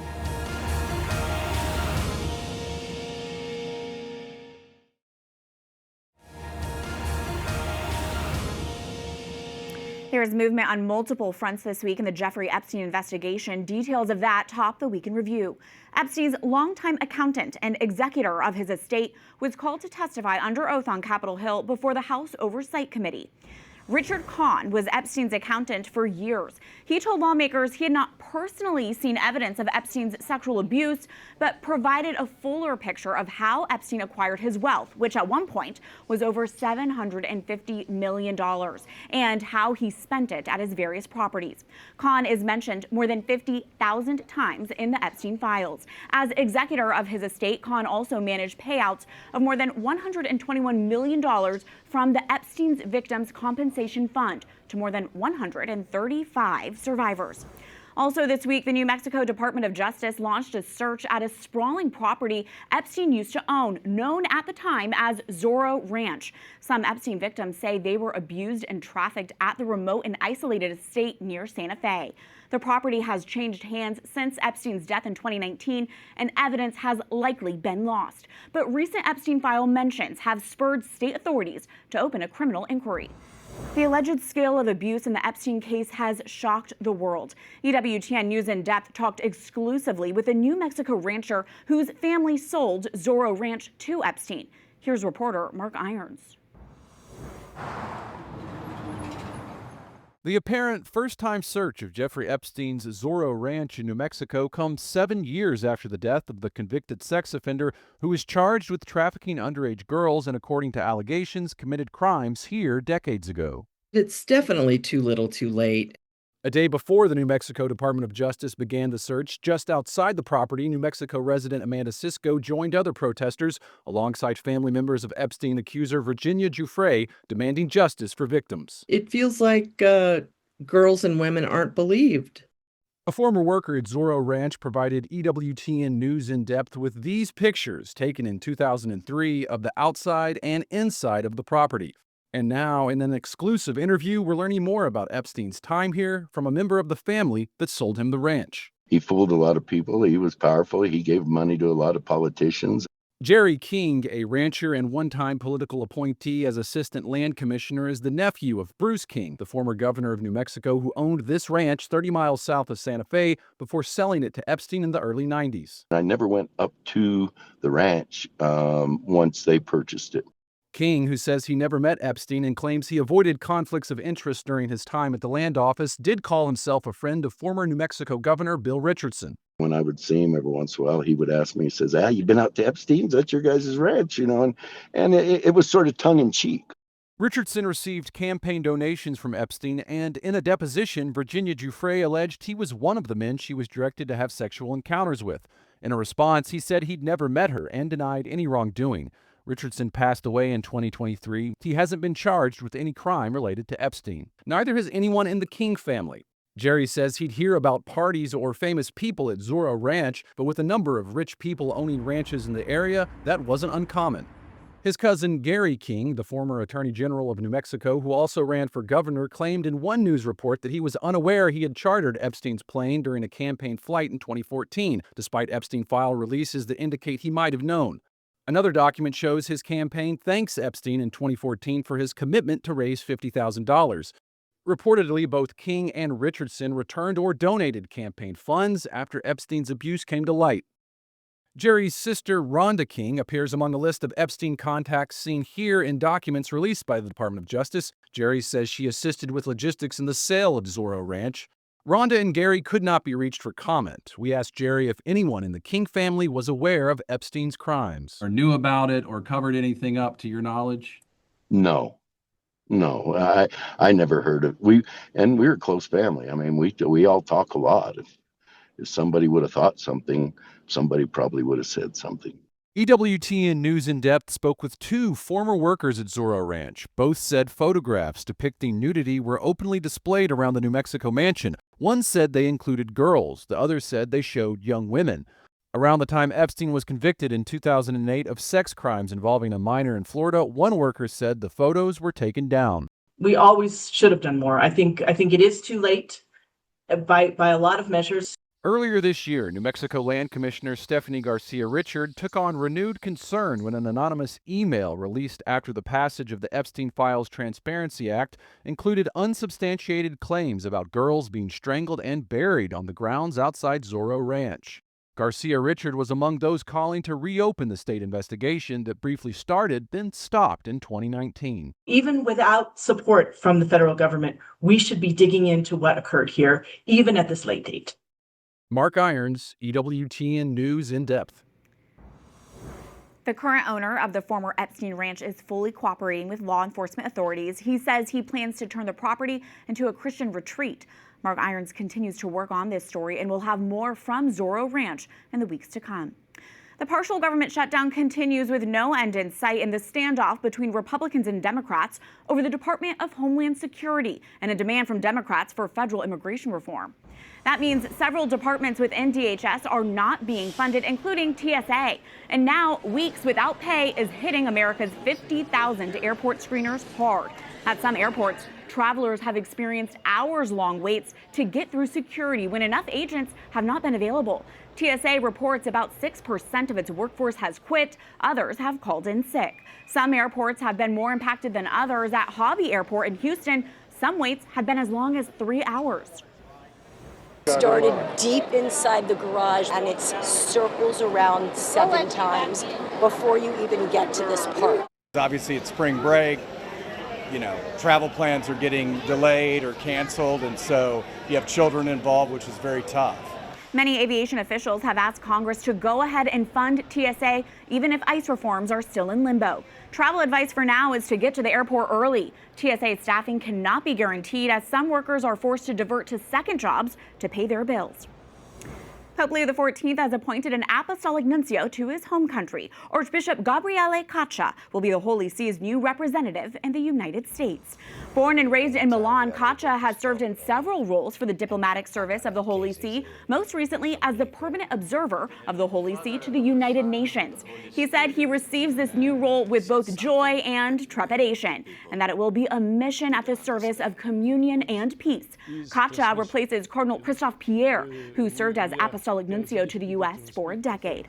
There is movement on multiple fronts this week in the Jeffrey Epstein investigation. Details of that top the Week in Review. Epstein's longtime accountant and executor of his estate was called to testify under oath on Capitol Hill before the House Oversight Committee. Richard Kahn was Epstein's accountant for years. He told lawmakers he had not personally seen evidence of Epstein's sexual abuse, but provided a fuller picture of how Epstein acquired his wealth, which at one point was over $750 million, and how he spent it at his various properties. Kahn is mentioned more than 50,000 times in the Epstein files. As executor of his estate, Kahn also managed payouts of more than $121 million from the Epstein's Victims Compensation Fund to more than 135 survivors. Also this week, the New Mexico Department of Justice launched a search at a sprawling property Epstein used to own, known at the time as Zorro Ranch. Some Epstein victims say they were abused and trafficked at the remote and isolated estate near Santa Fe. The property has changed hands since Epstein's death in 2019, and evidence has likely been lost. But recent Epstein file mentions have spurred state authorities to open a criminal inquiry. The alleged scale of abuse in the Epstein case has shocked the world. EWTN News in Depth talked exclusively with a New Mexico rancher whose family sold Zorro Ranch to Epstein. Here's reporter Mark Irons. The apparent first-time search of Jeffrey Epstein's Zorro Ranch in New Mexico comes 7 years after the death of the convicted sex offender who was charged with trafficking underage girls and, according to allegations, committed crimes here decades ago. It's definitely too little too late. A day before the New Mexico Department of Justice began the search, just outside the property, New Mexico resident Amanda Cisco joined other protesters alongside family members of Epstein accuser Virginia Giuffre, demanding justice for victims. It feels like girls and women aren't believed. A former worker at Zorro Ranch provided EWTN News in Depth with these pictures taken in 2003 of the outside and inside of the property. And now, in an exclusive interview, we're learning more about Epstein's time here from a member of the family that sold him the ranch. He fooled a lot of people. He was powerful. He gave money to a lot of politicians. Jerry King, a rancher and one-time political appointee as assistant land commissioner, is the nephew of Bruce King, the former governor of New Mexico who owned this ranch 30 miles south of Santa Fe before selling it to Epstein in the early 90s. I never went up to the ranch once they purchased it. King, who says he never met Epstein and claims he avoided conflicts of interest during his time at the land office, did call himself a friend of former New Mexico Governor Bill Richardson. When I would see him every once in a while, he would ask me, he says, you been out to Epstein's? That's your guys' ranch, and it was sort of tongue in cheek. Richardson received campaign donations from Epstein, and in a deposition, Virginia Giuffre alleged he was one of the men she was directed to have sexual encounters with. In a response, he said he'd never met her and denied any wrongdoing. Richardson passed away in 2023. He hasn't been charged with any crime related to Epstein. Neither has anyone in the King family. Jerry says he'd hear about parties or famous people at Zorro Ranch, but with a number of rich people owning ranches in the area, that wasn't uncommon. His cousin Gary King, the former Attorney General of New Mexico, who also ran for governor, claimed in one news report that he was unaware he had chartered Epstein's plane during a campaign flight in 2014, despite Epstein file releases that indicate he might have known. Another document shows his campaign thanks Epstein in 2014 for his commitment to raise $50,000. Reportedly, both King and Richardson returned or donated campaign funds after Epstein's abuse came to light. Jerry's sister, Rhonda King, appears among a list of Epstein contacts seen here in documents released by the Department of Justice. Jerry says she assisted with logistics in the sale of Zorro Ranch. Rhonda and Gary could not be reached for comment. We asked Jerry if anyone in the King family was aware of Epstein's crimes. Or knew about it or covered anything up to your knowledge? No, I never heard of. We were a close family. I mean, we all talk a lot. If somebody would have thought something, somebody probably would have said something. EWTN News in Depth spoke with two former workers at Zorro Ranch. Both said photographs depicting nudity were openly displayed around the New Mexico mansion. One said they included girls. The other said they showed young women. Around the time Epstein was convicted in 2008 of sex crimes involving a minor in Florida, one worker said the photos were taken down. We always should have done more. I think it is too late by a lot of measures. Earlier this year, New Mexico Land Commissioner Stephanie Garcia Richard took on renewed concern when an anonymous email released after the passage of the Epstein Files Transparency Act included unsubstantiated claims about girls being strangled and buried on the grounds outside Zorro Ranch. Garcia Richard was among those calling to reopen the state investigation that briefly started, then stopped in 2019. Even without support from the federal government, we should be digging into what occurred here, even at this late date. Mark Irons, EWTN News in Depth. The current owner of the former Epstein Ranch is fully cooperating with law enforcement authorities. He says he plans to turn the property into a Christian retreat. Mark Irons continues to work on this story and will have more from Zorro Ranch in the weeks to come. The partial government shutdown continues with no end in sight in the standoff between Republicans and Democrats over the Department of Homeland Security and a demand from Democrats for federal immigration reform. That means several departments within DHS are not being funded, including TSA. And now, weeks without pay is hitting America's 50,000 airport screeners hard. At some airports, travelers have experienced hours-long waits to get through security when enough agents have not been available. TSA reports about 6% of its workforce has quit. Others have called in sick. Some airports have been more impacted than others. At Hobby Airport in Houston, some waits have been as long as 3 hours. Started deep inside the garage, and it circles around 7 times before you even get to this part. Obviously, it's spring break. Travel plans are getting delayed or canceled, and so you have children involved, which is very tough. Many aviation officials have asked Congress to go ahead and fund TSA, even if ICE reforms are still in limbo. Travel advice for now is to get to the airport early. TSA staffing cannot be guaranteed, as some workers are forced to divert to second jobs to pay their bills. Pope Leo XIV has appointed an apostolic nuncio to his home country. Archbishop Gabriele Caccia will be the Holy See's new representative in the United States. Born and raised in Milan, Caccia has served in several roles for the diplomatic service of the Holy See, most recently as the permanent observer of the Holy See to the United Nations. He said he receives this new role with both joy and trepidation, and that it will be a mission at the service of communion and peace. Caccia replaces Cardinal Christophe Pierre, who served as apostolic nuncio to the U.S. for a decade.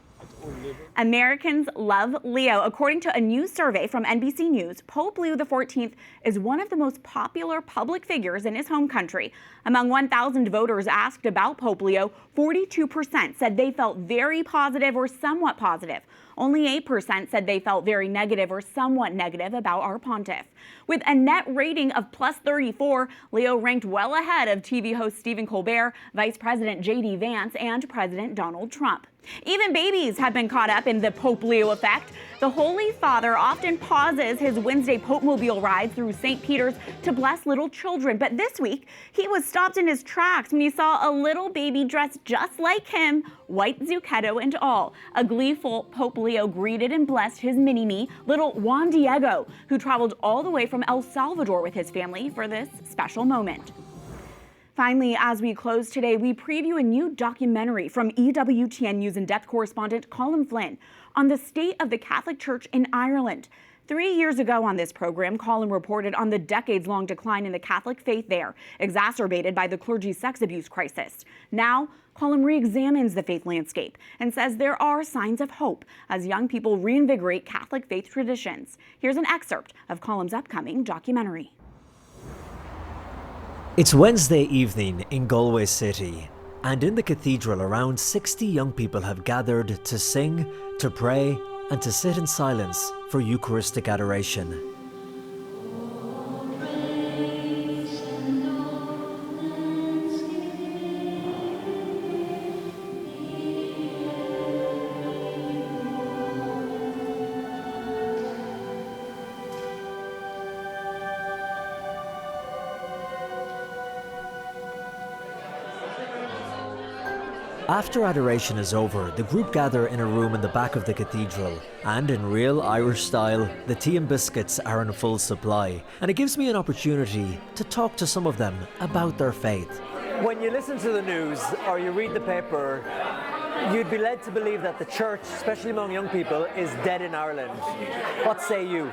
Americans love Leo. According to a new survey from NBC News, Pope Leo XIV is one of the most popular public figures in his home country. Among 1,000 voters asked about Pope Leo, 42% said they felt very positive or somewhat positive. Only 8% said they felt very negative or somewhat negative about our pontiff. With a net rating of +34, Leo ranked well ahead of TV host Stephen Colbert, Vice President J.D. Vance, and President Donald Trump. Even babies have been caught up in the Pope Leo effect. The Holy Father often pauses his Wednesday Pope-mobile ride through St. Peter's to bless little children. But this week, he was stopped in his tracks when he saw a little baby dressed just like him, white Zucchetto and all. A gleeful Pope Leo greeted and blessed his mini-me, little Juan Diego, who traveled all the way from El Salvador with his family for this special moment. Finally, as we close today, we preview a new documentary from EWTN News and Depth correspondent Colm Flynn on the state of the Catholic Church in Ireland. 3 years ago on this program, Colm reported on the decades-long decline in the Catholic faith there, exacerbated by the clergy's sex abuse crisis. Now, Colm re-examines the faith landscape and says there are signs of hope as young people reinvigorate Catholic faith traditions. Here's an excerpt of Colm's upcoming documentary. It's Wednesday evening in Galway City, and in the cathedral around 60 young people have gathered to sing, to pray, and to sit in silence for Eucharistic adoration. After adoration is over, the group gather in a room in the back of the cathedral, and in real Irish style, the tea and biscuits are in full supply, and it gives me an opportunity to talk to some of them about their faith. When you listen to the news or you read the paper, you'd be led to believe that the church, especially among young people, is dead in Ireland. What say you?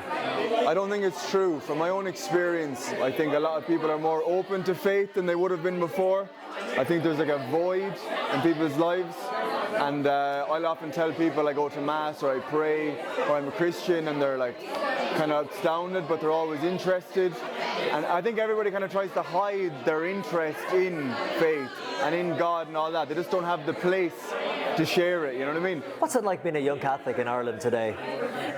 I don't think it's true. From my own experience, I think a lot of people are more open to faith than they would have been before. I think there's like a void in people's lives, and I'll often tell people I go to Mass or I pray or I'm a Christian, and they're like kind of astounded, but they're always interested. And I think everybody kind of tries to hide their interest in faith and in God and all that. They just don't have the place to share it, you know what I mean? What's it like being a young Catholic in Ireland today?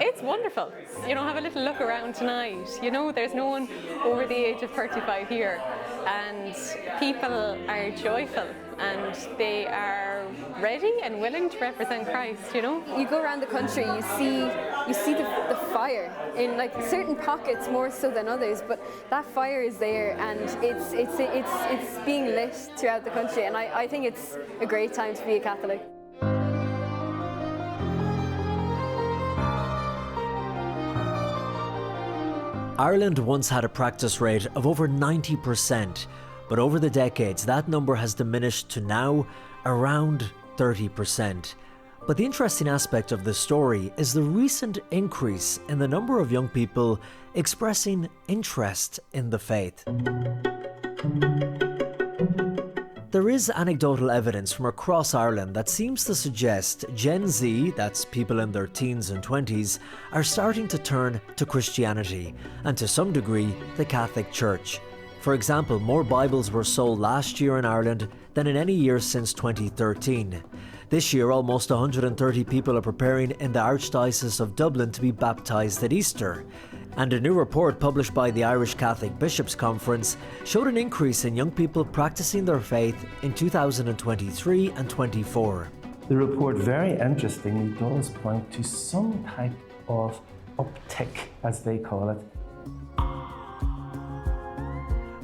It's wonderful. You know, have a little look around tonight. You know, there's no one over the age of 35 here, and people are joyful and they are ready and willing to represent Christ, you know? You go around the country, you see the fire in like certain pockets more so than others, but that fire is there, and it's being lit throughout the country, and I think it's a great time to be a Catholic. Ireland once had a practice rate of over 90%, but over the decades that number has diminished to now around 30%. But the interesting aspect of this story is the recent increase in the number of young people expressing interest in the faith. There is anecdotal evidence from across Ireland that seems to suggest Gen Z, that's people in their teens and 20s, are starting to turn to Christianity, and to some degree, the Catholic Church. For example, more Bibles were sold last year in Ireland than in any year since 2013. This year, almost 130 people are preparing in the Archdiocese of Dublin to be baptised at Easter. And a new report published by the Irish Catholic Bishops' Conference showed an increase in young people practicing their faith in 2023 and 24. The report very interestingly does point to some type of uptick, as they call it.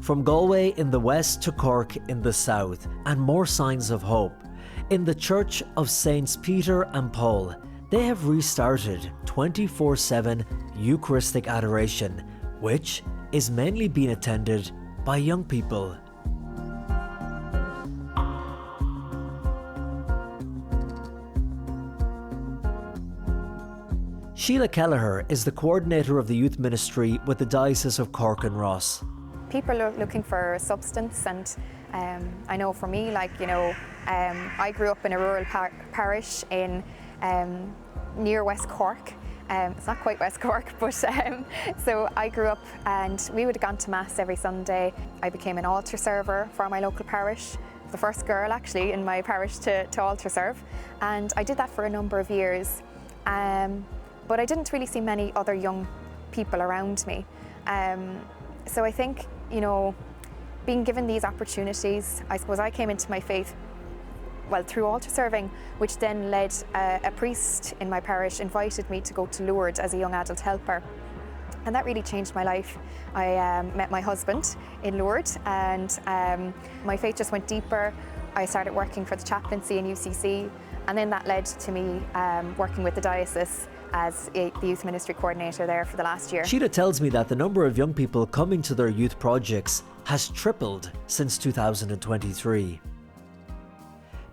From Galway in the west to Cork in the south, and more signs of hope. In the Church of Saints Peter and Paul, they have restarted 24/7 Eucharistic adoration, which is mainly being attended by young people. Sheila Kelleher is the coordinator of the youth ministry with the Diocese of Cork and Ross. People are looking for substance, and I know for me, like, you know, I grew up in a rural parish in near West Cork. It's not quite West Cork, but so I grew up and we would have gone to Mass every Sunday. I became an altar server for my local parish, the first girl actually in my parish to altar serve, and I did that for a number of years. but I didn't really see many other young people around me. So I think, you know, being given these opportunities, I suppose I came into my faith, well, through altar serving, which then led a priest in my parish invited me to go to Lourdes as a young adult helper. And that really changed my life. I met my husband in Lourdes, and my faith just went deeper. I started working for the chaplaincy in UCC, and then that led to me working with the diocese as the youth ministry coordinator there for the last year. Sheila tells me that the number of young people coming to their youth projects has tripled since 2023.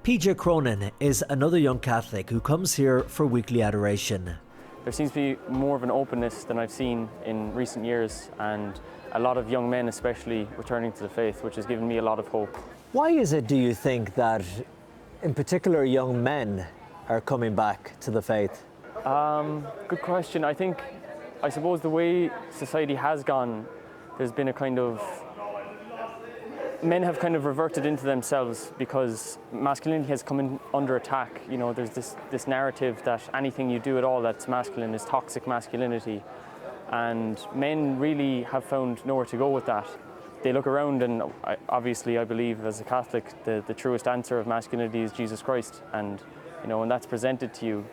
PJ Cronin is another young Catholic who comes here for weekly adoration. There seems to be more of an openness than I've seen in recent years, and a lot of young men especially returning to the faith, which has given me a lot of hope. Why is it, do you think, that in particular young men are coming back to the faith? Good question. I suppose the way society has gone, there's been a kind of, men have kind of reverted into themselves because masculinity has come in under attack. You know, there's this narrative that anything you do at all that's masculine is toxic masculinity, and men really have found nowhere to go with that. They look around, and obviously I believe as a Catholic the truest answer of masculinity is Jesus Christ, and you know, when that's presented to you,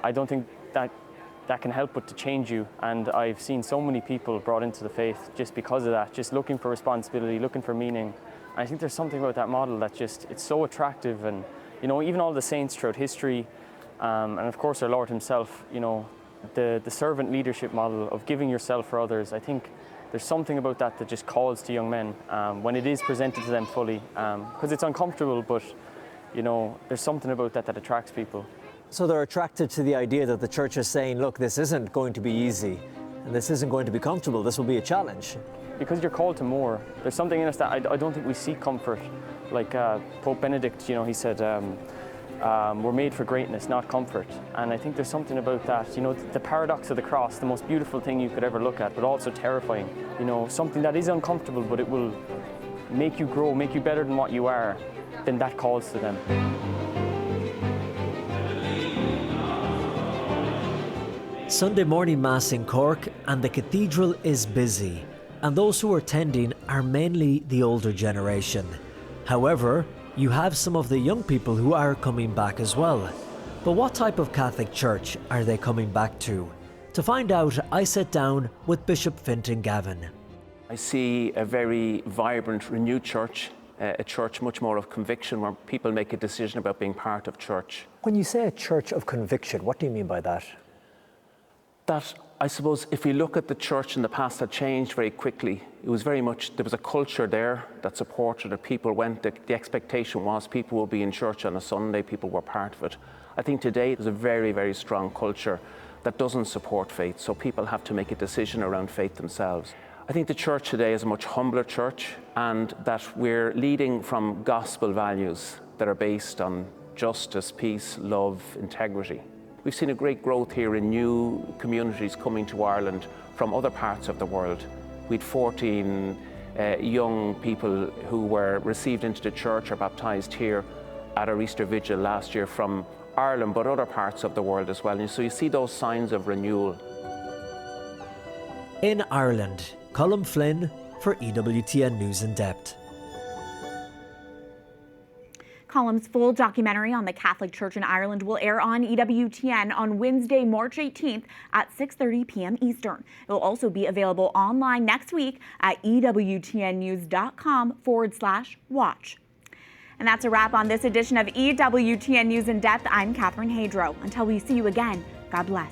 I don't think that can help but to change you. And I've seen so many people brought into the faith just because of that, just looking for responsibility, looking for meaning. And I think there's something about that model that it's so attractive. And you know, even all the saints throughout history, and of course our Lord himself, you know, the servant leadership model of giving yourself for others, I think there's something about that that just calls to young men when it is presented to them fully, because it's uncomfortable, but you know, there's something about that that attracts people. So they're attracted to the idea that the church is saying, look, this isn't going to be easy, and this isn't going to be comfortable, this will be a challenge. Because you're called to more. There's something in us that I don't think we seek comfort. Like Pope Benedict, you know, he said, we're made for greatness, not comfort. And I think there's something about that, you know, the paradox of the cross, the most beautiful thing you could ever look at, but also terrifying. You know, something that is uncomfortable, but it will make you grow, make you better than what you are, then that calls to them. Sunday morning Mass in Cork, and the cathedral is busy, and those who are attending are mainly the older generation. However, you have some of the young people who are coming back as well. But what type of Catholic church are they coming back to? To find out, I sat down with Bishop Fintan Gavin. I see a very vibrant, renewed church, a church much more of conviction, where people make a decision about being part of church. When you say a church of conviction, what do you mean by that? That, I suppose, if we look at the church in the past, that changed very quickly. It was very much, there was a culture there that supported it. People went, the expectation was people will be in church on a Sunday, people were part of it. I think today there's a very, very strong culture that doesn't support faith, so people have to make a decision around faith themselves. I think the church today is a much humbler church, and that we're leading from gospel values that are based on justice, peace, love, integrity. We've seen a great growth here in new communities coming to Ireland from other parts of the world. We had 14 young people who were received into the church or baptised here at our Easter Vigil last year from Ireland, but other parts of the world as well. And so you see those signs of renewal. In Ireland, Colm Flynn for EWTN News in Depth. Colm's full documentary on the Catholic Church in Ireland will air on EWTN on Wednesday, March 18th at 6:30 p.m. Eastern. It will also be available online next week at EWTNnews.com/watch. And that's a wrap on this edition of EWTN News in Depth. I'm Catherine Hadro. Until we see you again, God bless.